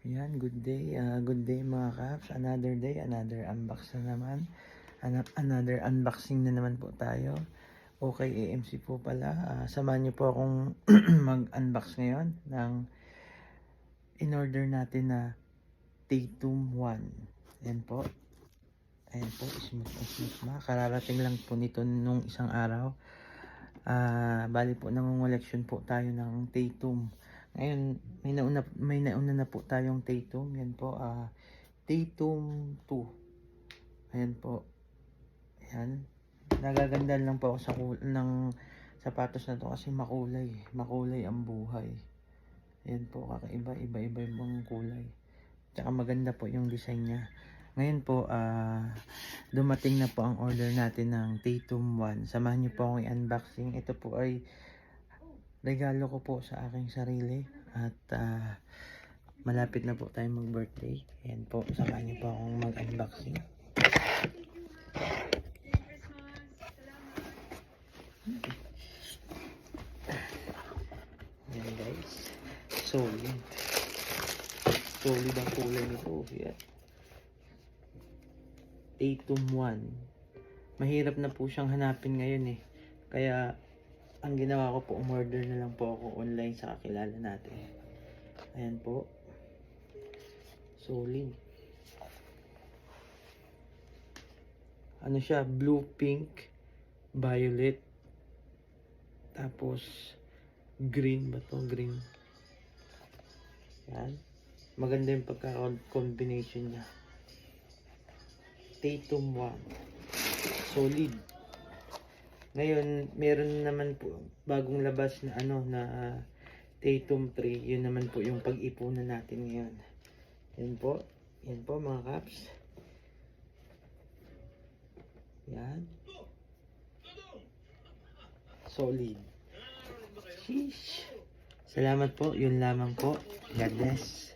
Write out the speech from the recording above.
Ayan, good day mga kaps. Another day, another unbox na naman. Another unboxing na naman po tayo. Okay, AMC po pala. Samahan niyo po akong mag-unbox ngayon ng in-order natin na Tatum 1. Ayan po. Ayan po, smooth na. Kararating lang po nito nung isang araw. Bali po, nangungoleksyon po tayo ng Tatum. Ngayon, may nauna na po tayong Tatum. Yan po, Tatum 2. Ayan po. Ayan. Nagaganda lang po ako sa ng sapatos na to kasi makulay. Makulay ang buhay. Ayan po, kakaiba. Iba-iba yung kulay. Tsaka maganda po yung design niya. Ngayon po, dumating na po ang order natin ng Tatum 1. Samahan niyo po akong i-unboxing. Ito po ay regalo ko po sa aking sarili. At malapit na po tayo mag-birthday. Ayan po, samahan niyo po akong mag-unboxing. Ayan guys. Solid. Solid ang kulay nito. Ayan. Tatum 1. Mahirap na po siyang hanapin ngayon eh. Kaya ang ginawa ko po, umorder na lang po ako online sa kakilala natin. Ayan po. Solid. Ano siya? Blue, pink, violet. Tapos green ba to? Green. Ayan. Maganda yung pagka-combination niya. Tatum 1. Solid. Ngayon, meron naman po bagong labas na Tatum 3. Yun naman po yung pag-ipunan natin ngayon. Yan po. Yan po mga kaps. Yan. Solid. Sheesh. Salamat po. Yun lamang po. God bless.